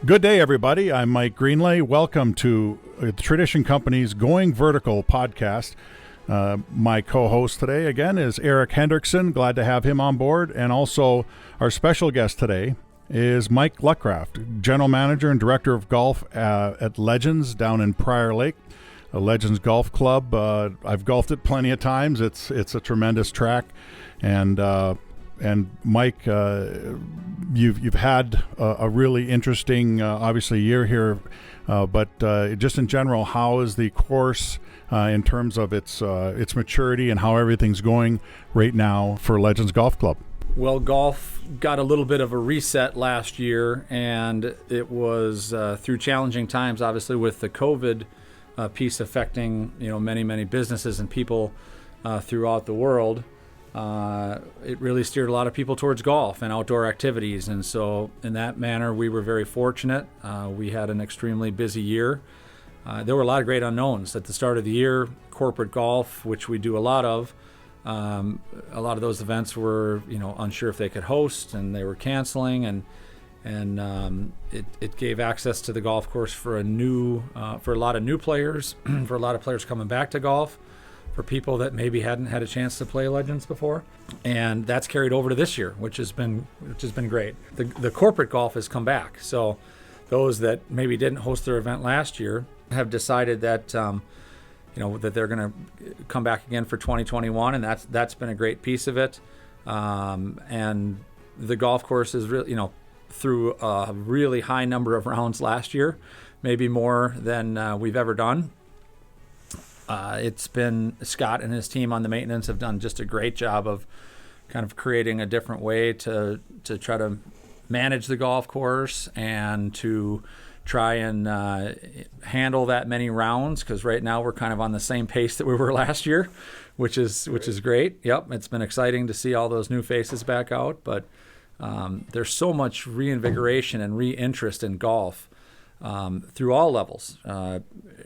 Good day, everybody. I'm Mike Greenlay. Welcome to the Tradition Company's Going Vertical podcast. My co-host today, again, is Erik Hendrikson. Glad to have him on board. And also our special guest today is Mike Luckraft, General Manager and Director of Golf at Legends down in Prior Lake, a Legends Golf Club. I've golfed it plenty of times. It's a tremendous track. And Mike, you've had a really interesting, obviously, year here, but just in general, how is the course in terms of its maturity and how everything's going right now for Legends Golf Club? Well, golf got a little bit of a reset last year, and it was through challenging times, obviously, with the COVID piece affecting many businesses and people throughout the world. It really steered a lot of people towards golf and outdoor activities. And so in that manner, we were very fortunate. We had an extremely busy year. There were a lot of great unknowns at the start of the year. Corporate golf, which we do a lot of those events were, unsure if they could host, and they were canceling. And it gave access to the golf course for a lot of new players, for a lot of players coming back to golf, for people that maybe hadn't had a chance to play Legends before. And that's carried over to this year, which has been great. The corporate golf has come back. So those that maybe didn't host their event last year have decided that that they're going to come back again for 2021, and that's been a great piece of it. And the golf course is really, through a really high number of rounds last year, maybe more than we've ever done. It's been Scott and his team on the maintenance have done just a great job of kind of creating a different way to try to manage the golf course and to try and handle that many rounds, because right now we're kind of on the same pace that we were last year, which is great. Yep, it's been exciting to see all those new faces back out, but there's so much reinvigoration and re-interest in golf. Through all levels,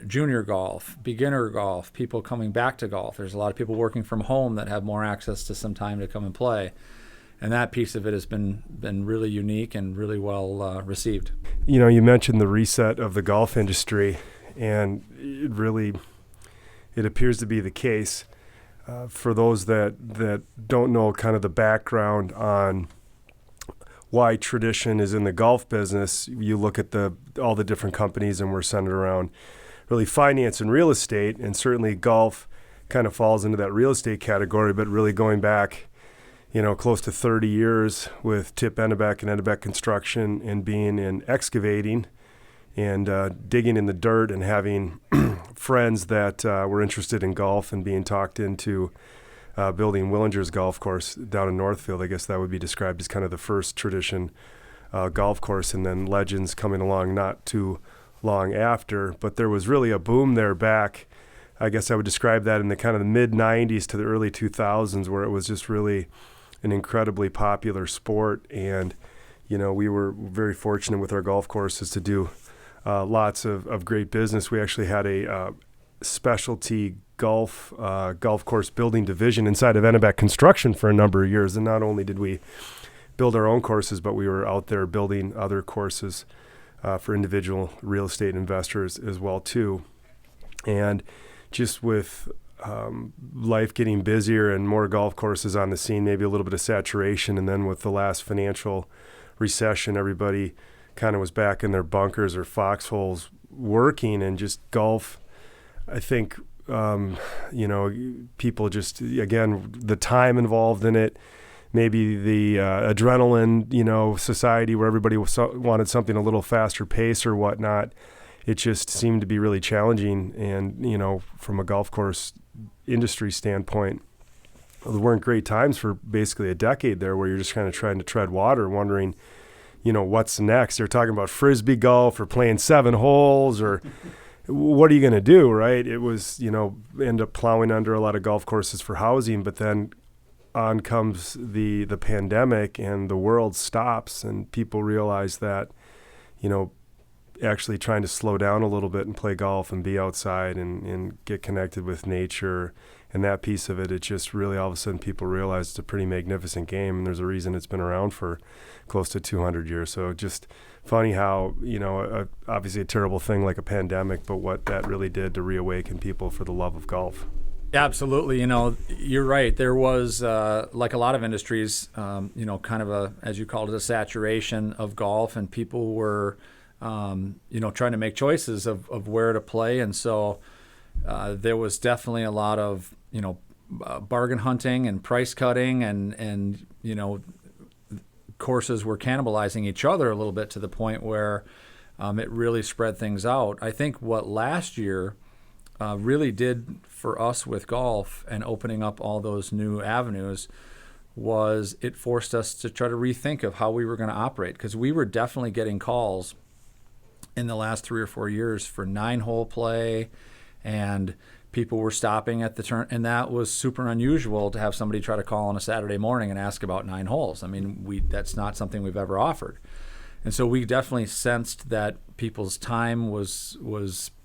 junior golf, beginner golf, people coming back to golf. There's a lot of people working from home that have more access to some time to come and play. And that piece of it has been really unique and really well received. You mentioned the reset of the golf industry, and it appears to be the case. For those that don't know kind of the background on why tradition is in the golf business, you look at all the different companies, and we're centered around really finance and real estate, and certainly golf kind of falls into that real estate category, but really going back, close to 30 years with Tip Ennebeck and Ennebeck Construction, and being in excavating and digging in the dirt, and having friends that were interested in golf and being talked into building Willinger's golf course down in Northfield. I guess that would be described as kind of the first tradition golf course, and then Legends coming along not too long after. But there was really a boom there back, I guess I would describe that in the kind of the mid-90s to the early 2000s, where it was just really an incredibly popular sport. And, we were very fortunate with our golf courses to do lots of great business. We actually had a specialty golf course building division inside of Ennebeck Construction for a number of years. And not only did we build our own courses, but we were out there building other courses for individual real estate investors as well too. And just with life getting busier and more golf courses on the scene, maybe a little bit of saturation, and then with the last financial recession, everybody kind of was back in their bunkers or foxholes working, and just golf, I think, people just, again, the time involved in it, maybe the adrenaline, society where everybody wanted something a little faster pace or whatnot. It just seemed to be really challenging. And, from a golf course industry standpoint, there weren't great times for basically a decade there, where you're just kind of trying to tread water, wondering, what's next. They're talking about Frisbee golf or playing 7 holes or what are you going to do, right? It was, end up plowing under a lot of golf courses for housing, but then on comes the pandemic, and the world stops, and people realize that, actually trying to slow down a little bit and play golf and be outside and get connected with nature and that piece of it, it just really all of a sudden people realize it's a pretty magnificent game, and there's a reason it's been around for close to 200 years. So just funny how, obviously a terrible thing like a pandemic, but what that really did to reawaken people for the love of golf. Absolutely. You're right. There was, like a lot of industries, kind of a, as you called it, a saturation of golf, and people were, trying to make choices of where to play. And so there was definitely a lot of, bargain hunting and price cutting, and courses were cannibalizing each other a little bit, to the point where it really spread things out. I think what last year really did for us with golf and opening up all those new avenues was it forced us to try to rethink of how we were going to operate, because we were definitely getting calls in the last 3 or 4 years for 9-hole play, and people were stopping at the turn, and that was super unusual to have somebody try to call on a Saturday morning and ask about 9 holes. I mean, that's not something we've ever offered. And so we definitely sensed that people's time was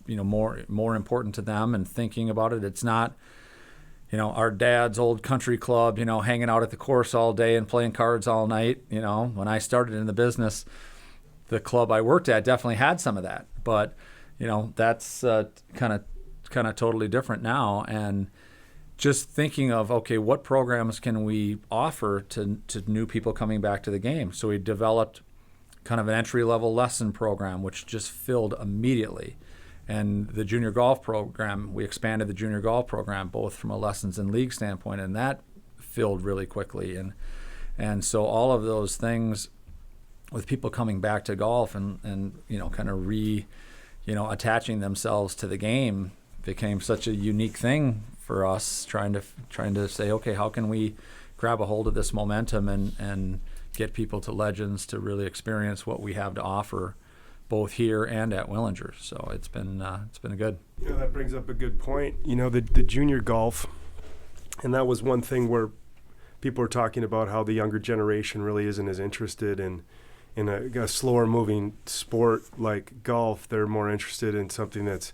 more important to them, and thinking about it. It's not, our dad's old country club, hanging out at the course all day and playing cards all night. When I started in the business, the club I worked at definitely had some of that, but that's kind of totally different now. And just thinking of, okay, what programs can we offer to new people coming back to the game? So we developed kind of an entry-level lesson program, which just filled immediately. And the junior golf program, we expanded the junior golf program, both from a lessons and league standpoint, and that filled really quickly. And so all of those things, with people coming back to golf and kind of attaching themselves to the game, became such a unique thing for us, trying to say, okay, how can we grab a hold of this momentum and get people to Legends to really experience what we have to offer, both here and at Willinger. So it's been good. That brings up a good point. The junior golf, and that was one thing where people are talking about how the younger generation really isn't as interested in a slower moving sport like golf. They're more interested in something that's,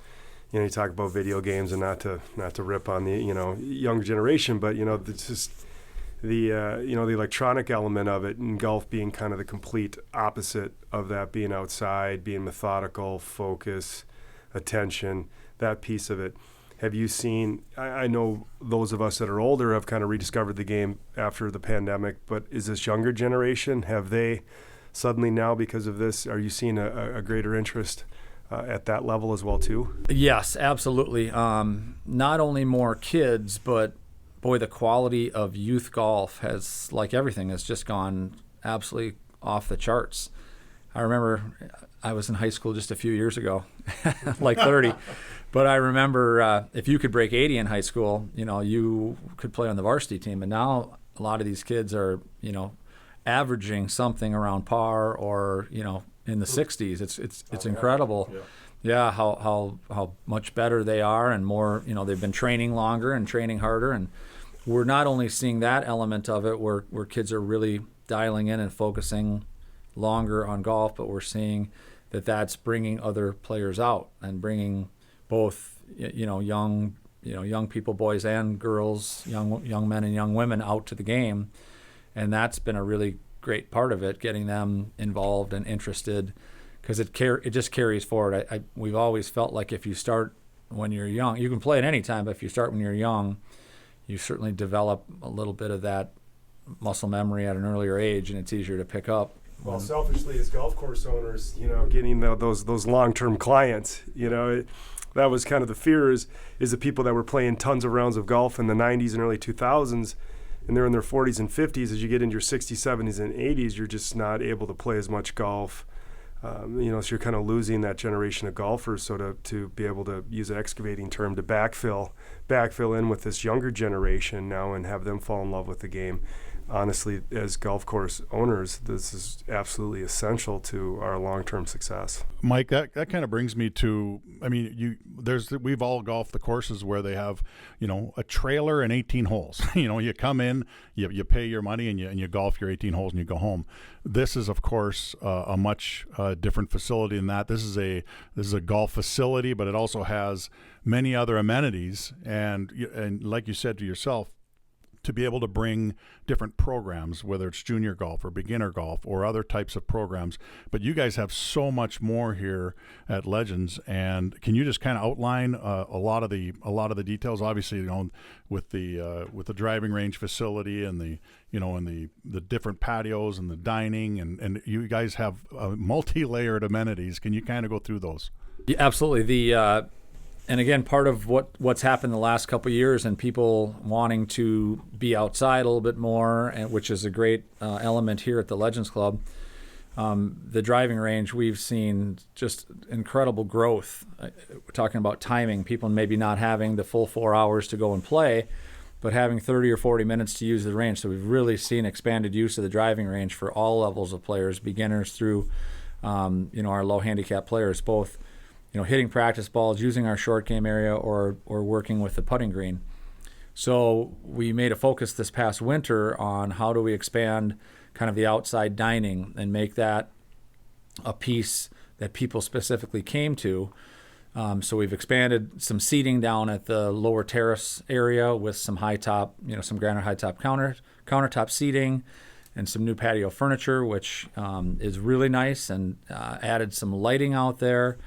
you talk about video games, and not to rip on the younger generation, but it's just the electronic element of it, and golf being kind of the complete opposite of that, being outside, being methodical, focus, attention, that piece of it. Have you seen, I know those of us that are older have kind of rediscovered the game after the pandemic, but is this younger generation, have they suddenly now, because of this, are you seeing a greater interest at that level as well too? Yes, absolutely. Not only more kids, but boy, the quality of youth golf has, like everything, has just gone absolutely off the charts. I remember I was in high school just a few years ago, like 30. But I remember if you could break 80 in high school, you could play on the varsity team. And now a lot of these kids are, averaging something around par, or, in the 60s. It's incredible. Yeah, how much better they are, and more, they've been training longer and training harder. And we're not only seeing that element of it where kids are really dialing in and focusing longer on golf, but we're seeing that that's bringing other players out and bringing both young people, boys and girls, young men and young women out to the game. And that's been a really great part of it, getting them involved and interested, because it just carries forward. We've always felt like if you start when you're young, you can play at any time, but if you start when you're young, you certainly develop a little bit of that muscle memory at an earlier age, and it's easier to pick up. Well, selfishly, as golf course owners, getting those long-term clients, that was kind of the fear is the people that were playing tons of rounds of golf in the 90s and early 2000s, and they're in their 40s and 50s. As you get into your 60s, 70s, and 80s, you're just not able to play as much golf. So you're kind of losing that generation of golfers. So to be able to use an excavating term to backfill backfill in with this younger generation now and have them fall in love with the game. Honestly, as golf course owners, this is absolutely essential to our long-term success. Mike, that kind of brings me to, I mean, we've all golfed the courses where they have, a trailer and 18 holes. You come in, you pay your money, and you golf your 18 holes and you go home. This is, of course, a much different facility than that. This is a golf facility, but it also has many other amenities, and like you said to yourself, to be able to bring different programs, whether it's junior golf or beginner golf or other types of programs. But you guys have so much more here at Legends, and can you just kind of outline a lot of the details? Obviously, with the driving range facility and the different patios and the dining, and you guys have multi-layered amenities. Can you kind of go through those? Yeah, absolutely. And again, part of what's happened the last couple of years and people wanting to be outside a little bit more, and which is a great element here at the Legends Club. The driving range, we've seen just incredible growth. We're talking about timing, people maybe not having the full 4 hours to go and play, but having 30 or 40 minutes to use the range. So we've really seen expanded use of the driving range for all levels of players, beginners through our low handicap players, both hitting practice balls, using our short game area, or working with the putting green. So we made a focus this past winter on how do we expand kind of the outside dining and make that a piece that people specifically came to. So we've expanded some seating down at the lower terrace area with some high top, some granite high top countertop seating, and some new patio furniture, which is really nice, and added some lighting out there.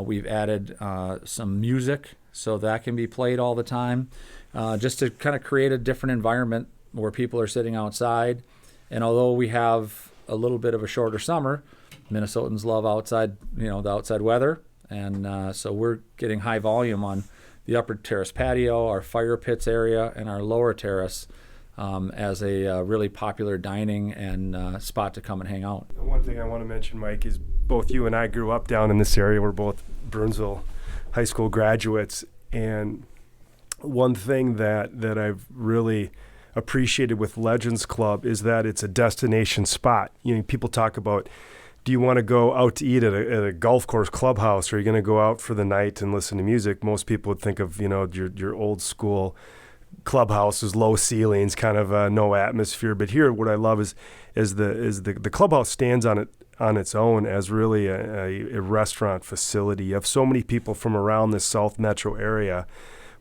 We've added some music so that can be played all the time, just to kind of create a different environment where people are sitting outside. And although we have a little bit of a shorter summer, Minnesotans love outside, the outside weather. And so we're getting high volume on the upper terrace patio, our fire pits area, and our lower terrace as a really popular dining and spot to come and hang out. One thing I want to mention, Mike, is both you and I grew up down in this area. We're both Burnsville high school graduates. And one thing that I've really appreciated with Legends Club is that it's a destination spot. People talk about, do you want to go out to eat at a golf course clubhouse, or are you going to go out for the night and listen to music? Most people would think of, your old school clubhouses, low ceilings, kind of no atmosphere. But here, what I love is the clubhouse stands on its own as really a restaurant facility. You have so many people from around the South Metro area.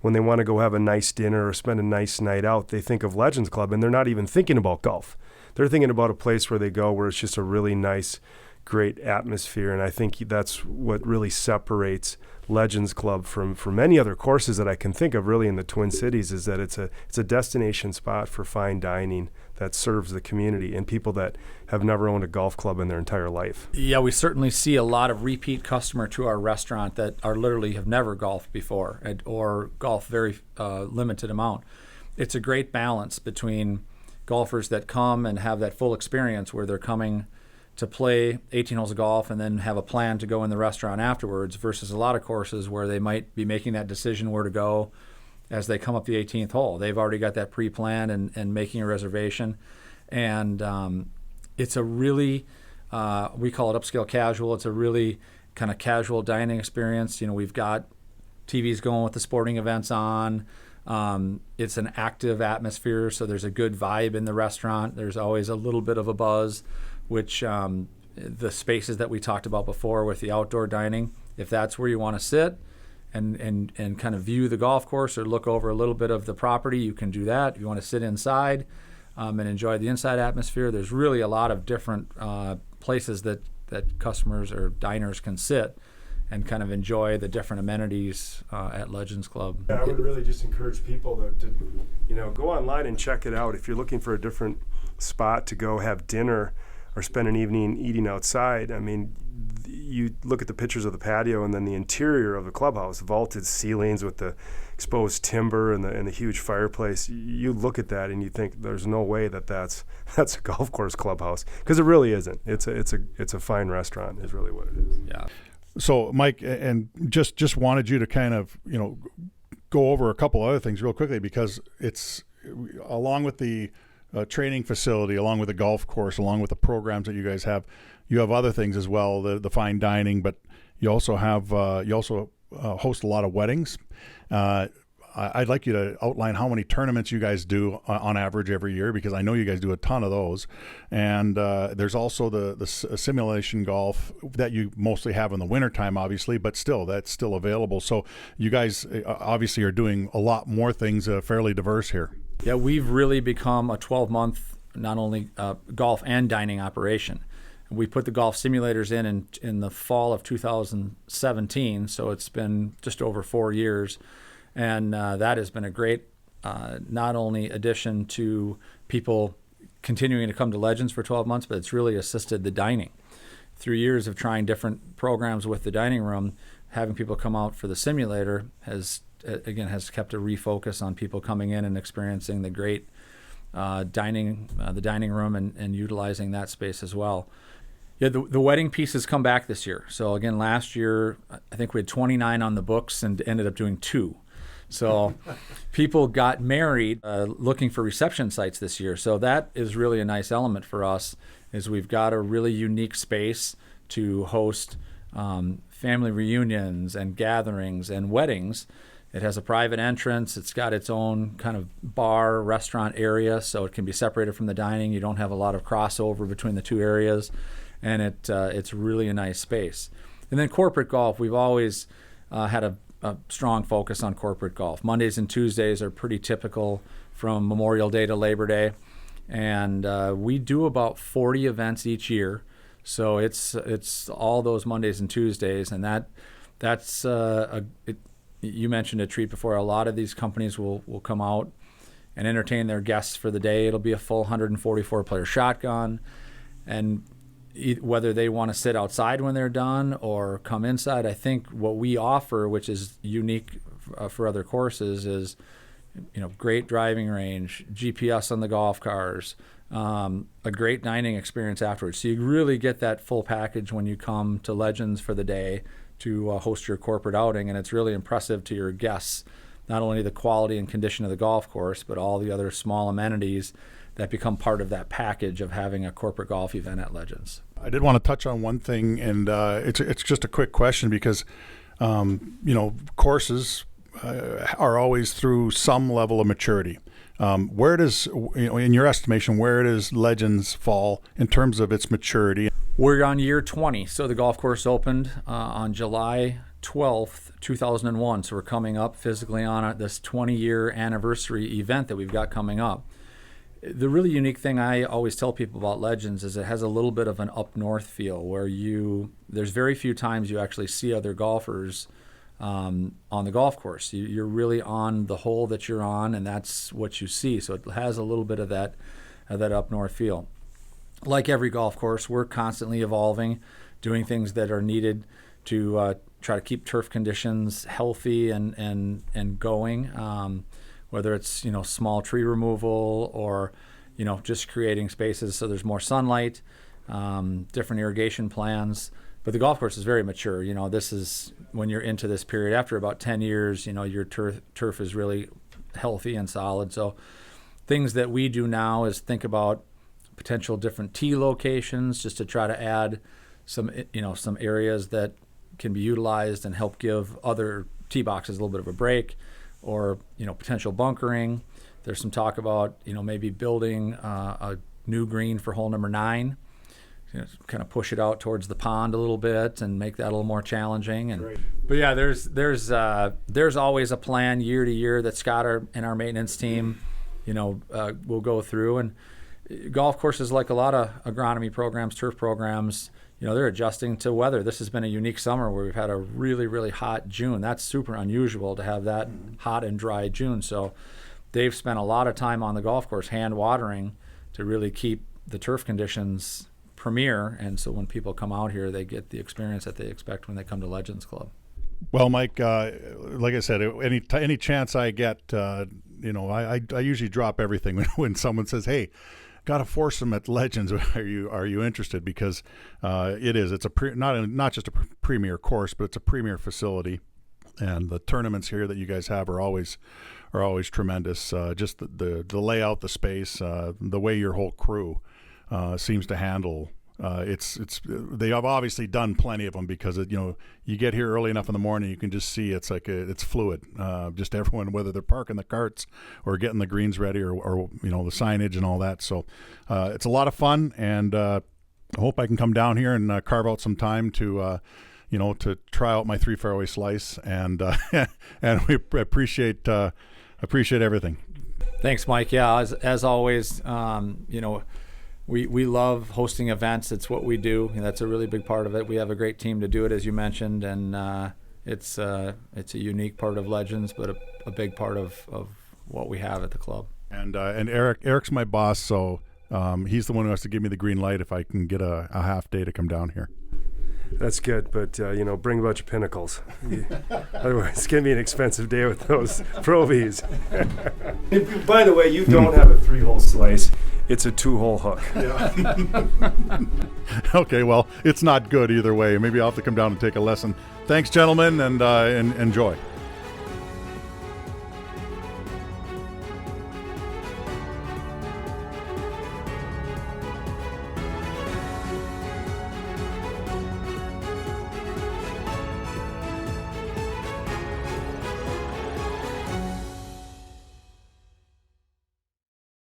When they want to go have a nice dinner or spend a nice night out, they think of Legends Club, and they're not even thinking about golf. They're thinking about a place where they go where it's just a really nice, great atmosphere. And I think that's what really separates Legends Club from many other courses that I can think of really in the Twin Cities, is that it's a destination spot for fine dining that serves the community and people that have never owned a golf club in their entire life. Yeah, we certainly see a lot of repeat customer to our restaurant that are literally have never golfed before or golf very limited amount. It's a great balance between golfers that come and have that full experience where they're coming to play 18 holes of golf and then have a plan to go in the restaurant afterwards, versus a lot of courses where they might be making that decision where to go as they come up the 18th hole. They've already got that pre-planned and making a reservation. And it's a really, we call it upscale casual. It's a really kind of casual dining experience. We've got TVs going with the sporting events on. It's an active atmosphere, so there's a good vibe in the restaurant. There's always a little bit of a buzz, which the spaces that we talked about before with the outdoor dining, if that's where you want to sit and kind of view the golf course or look over a little bit of the property, you can do that. If you want to sit inside and enjoy the inside atmosphere, there's really a lot of different places that customers or diners can sit and kind of enjoy the different amenities at Legends Club. Yeah, I would really just encourage people to go online and check it out. If you're looking for a different spot to go have dinner or spend an evening eating outside, I mean, you look at the pictures of the patio and then the interior of the clubhouse, vaulted ceilings with the exposed timber and the huge fireplace. You look at that and you think there's no way that's a golf course clubhouse, because it really isn't. It's a fine restaurant is really what it is. Yeah. So Mike, and just wanted you to kind of go over a couple other things real quickly, because it's along with the training facility, along with the golf course, along with the programs that you guys have, you have other things as well, the fine dining, but you also have host a lot of weddings. I'd like you to outline how many tournaments you guys do on average every year, because I know you guys do a ton of those. And there's also the simulation golf that you mostly have in the wintertime, obviously, but still, that's still available. So you guys obviously are doing a lot more things, fairly diverse here. Yeah, we've really become a 12-month, not only golf and dining operation. We put the golf simulators in the fall of 2017, so it's been just over 4 years. And that has been a great, not only addition to people continuing to come to Legends for 12 months, but it's really assisted the dining. Through years of trying different programs with the dining room, having people come out for the simulator has kept a refocus on people coming in and experiencing the great the dining room and utilizing that space as well. Yeah, the wedding piece has come back this year. So again, last year, I think we had 29 on the books and ended up doing 2. So people got married looking for reception sites this year. So that is really a nice element for us, is we've got a really unique space to host family reunions and gatherings and weddings. It has a private entrance. It's got its own kind of bar, restaurant area, so it can be separated from the dining. You don't have a lot of crossover between the two areas, and it's really a nice space. And then corporate golf, we've always had a strong focus on corporate golf. Mondays and Tuesdays are pretty typical from Memorial Day to Labor Day, and we do about 40 events each year. So it's all those Mondays and Tuesdays, and that's you mentioned a treat before. A lot of these companies will come out and entertain their guests for the day. It'll be a full 144-player shotgun, and whether they want to sit outside when they're done or come inside, I think what we offer, which is unique for other courses, is great driving range, GPS on the golf cars, a great dining experience afterwards. So you really get that full package when you come to Legends for the day to host your corporate outing, and it's really impressive to your guests, not only the quality and condition of the golf course, but all the other small amenities that become part of that package of having a corporate golf event at Legends. I did want to touch on one thing, and it's just a quick question, because courses are always through some level of maturity. Where does, in your estimation, where does Legends fall in terms of its maturity? We're on year 20, so the golf course opened on July 12th, 2001. So we're coming up physically on this 20-year anniversary event that we've got coming up. The really unique thing I always tell people about Legends is it has a little bit of an up north feel, where there's very few times you actually see other golfers on the golf course. You're really on the hole that you're on, and that's what you see. So it has a little bit of that up north feel. Like every golf course, we're constantly evolving, doing things that are needed to try to keep turf conditions healthy and going. Whether it's small tree removal or just creating spaces so there's more sunlight, different irrigation plans. But the golf course is very mature. This is when you're into this period. After about 10 years, your turf is really healthy and solid. So things that we do now is think about potential different tee locations, just to try to add some areas that can be utilized and help give other tee boxes a little bit of a break, or potential bunkering. There's some talk about maybe building a new green for hole number 9. Kind of push it out towards the pond a little bit and make that a little more challenging. But yeah, there's always a plan year to year that Scott and our maintenance team will go through. And golf courses, like a lot of agronomy programs, turf programs, they're adjusting to weather. This has been a unique summer where we've had a really, really hot June. That's super unusual to have that hot and dry June. So they've spent a lot of time on the golf course hand watering to really keep the turf conditions premier. And so when people come out here, they get the experience that they expect when they come to Legends Club. Well, Mike, like I said, any chance I get, I usually drop everything when someone says, "Hey, got to force them at Legends. Are you interested?" Because it's not just a premier course, but it's a premier facility. And the tournaments here that you guys have are always tremendous. Just the layout, the space, the way your whole crew seems to handle. They have obviously done plenty of them because you get here early enough in the morning, you can just see it's fluid. Just everyone, whether they're parking the carts or getting the greens ready or the signage and all that. So it's a lot of fun, and I hope I can come down here and carve out some time to try out my 3 fairway slice, and and we appreciate everything. Thanks, Mike. Yeah, as always, we love hosting events. It's what we do, and that's a really big part of it. We have a great team to do it, as you mentioned, and it's a unique part of Legends, but a big part of what we have at the club. And Erik's my boss, so he's the one who has to give me the green light if I can get a half day to come down here. That's good, but bring a bunch of pinnacles. Otherwise, it's gonna be an expensive day with those Provies. By the way, you don't have a 3-hole slice; it's a 2-hole hook. Yeah. Okay, well, it's not good either way. Maybe I'll have to come down and take a lesson. Thanks, gentlemen, and enjoy.